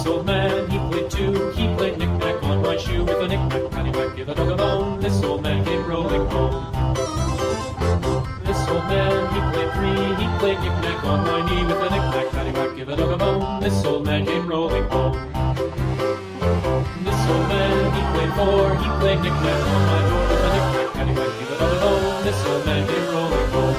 This old man, he played too. He played knick-knack on my shoe with a knick-knack, paddywhack, give a dog a bone. This old man came rolling home. This old man, he played three. He played knick-knack on my knee with a knick-knack, paddywhack, give a dog a bone. This old man came rolling home. This old man, he played four. He played knick-knack on my door with a knick-knack, paddywhack, give a dog a bone. This old man came rolling home.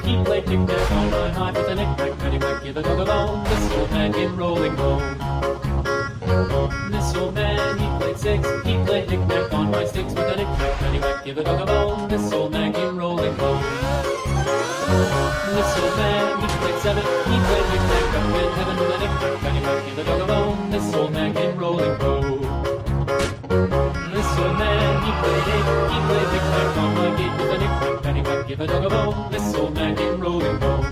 He played knick-knack on my high with a knick-knack, paddywhack, give a dog a bone. This old man came rolling home. This old man, he played six. He played knick-knack on my sticks with a knick-knack, paddywhack, give a dog a bone. This old man came rolling home. This old man, he played seven. He played knick-knack up in heaven with a knick-knack, paddywhack, give a dog a bone. This old man came rolling home. This old man, he played eight. He played knick-knack on my gate with a knick-knack, paddywhack, give a dog a bone. This old man came rolling home.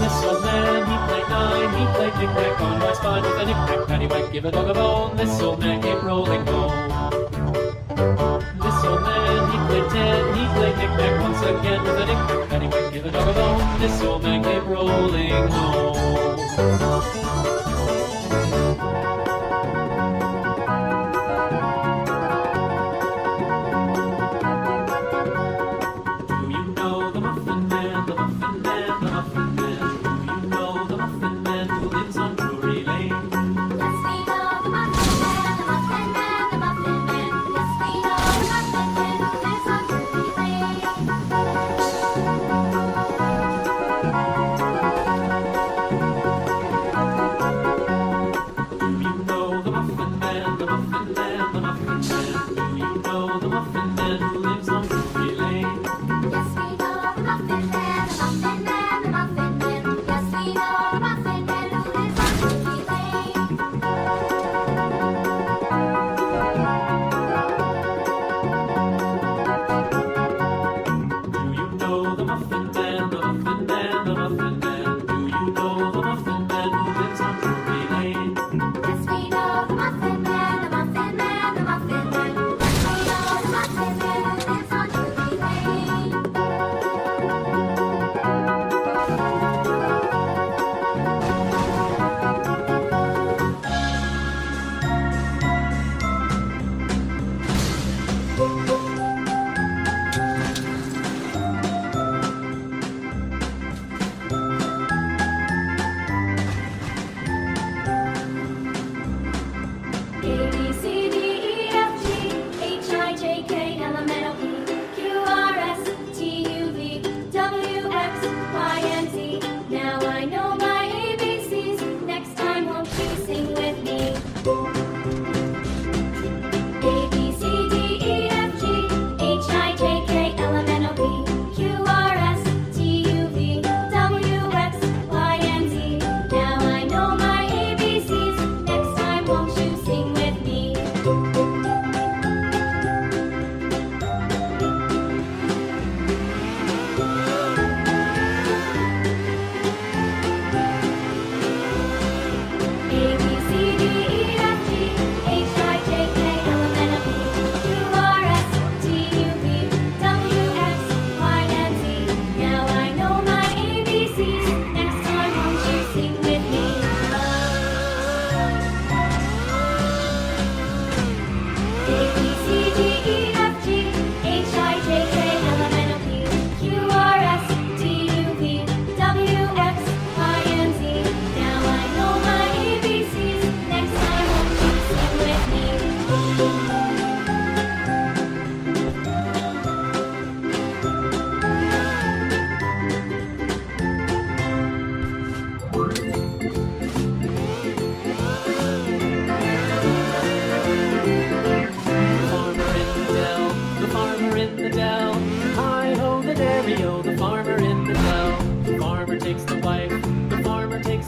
This old man, he played nine. He played knick-knack on my spine with a knick-knack, paddywhack, give a dog a bone. This old man came rolling home. This old man, he played ten. He played knick-knack once again with a knick-knack, paddywhack, give a dog a bone. This old man came rolling home.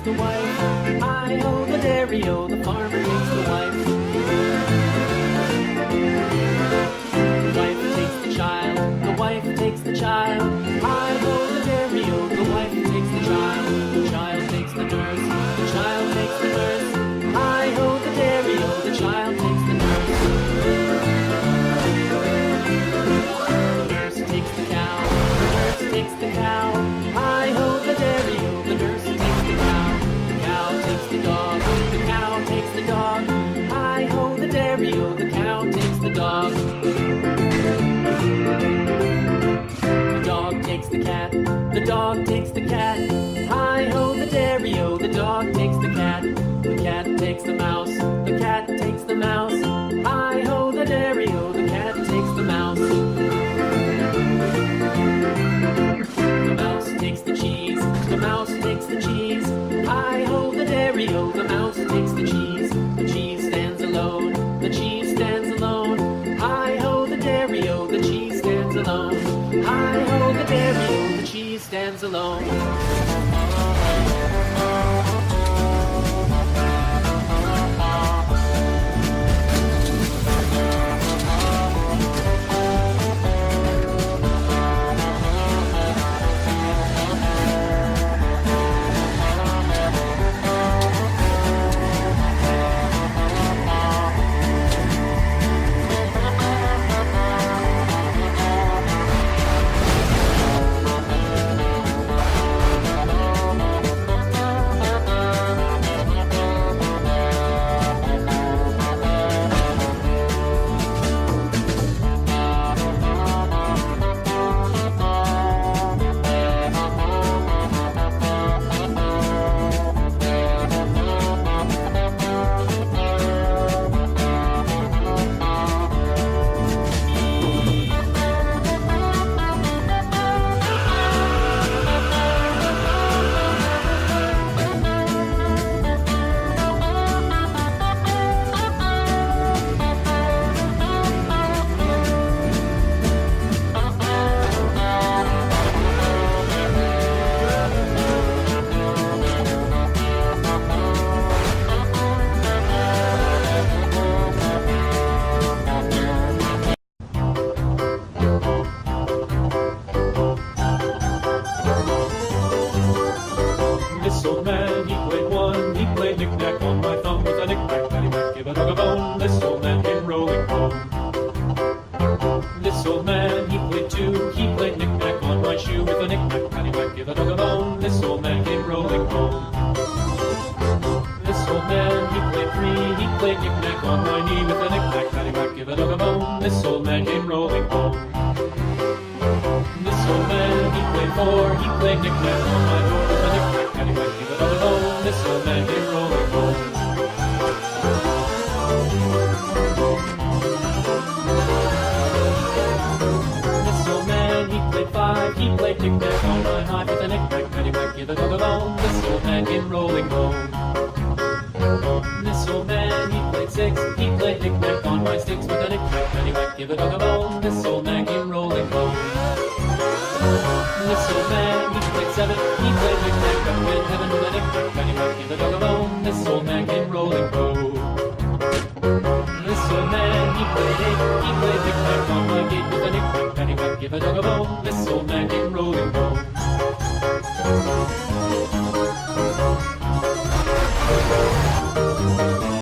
the wife. Hi-ho, the dairy-o, the farmer takes the wife. The wife takes the child, the wife takes the child. Hi-ho, the dairy-o, the wife takes the child. The child takes the nurse, the child takes the nurse. Hi-ho, the dairy-o. played three, he played knick-knack on my knee with a knick-knack, paddywhack, give a dog a bone. This old man came rolling home. This old man, he played four, he played knick-knack on my door with a knick-knack, paddywhack, give a dog a bone. This old man came rolling home. This old man, he played five, he played knick-knack on my knife with a knick-knack, paddywhack, give a dog a bone. This old man came rolling home. This old man, he played six, he played knick-knack on my sticks with a knick-knack, paddywhack, give a dog a bone. This old man came rolling home. This old man, he played seven, he played knick-knack up in heaven with a knick-knack, paddywhack, give a dog a bone. This old man came rolling home. This old man, he played eight, he played knick-knack on my gate with a knick-knack, paddywhack, give a dog a bone.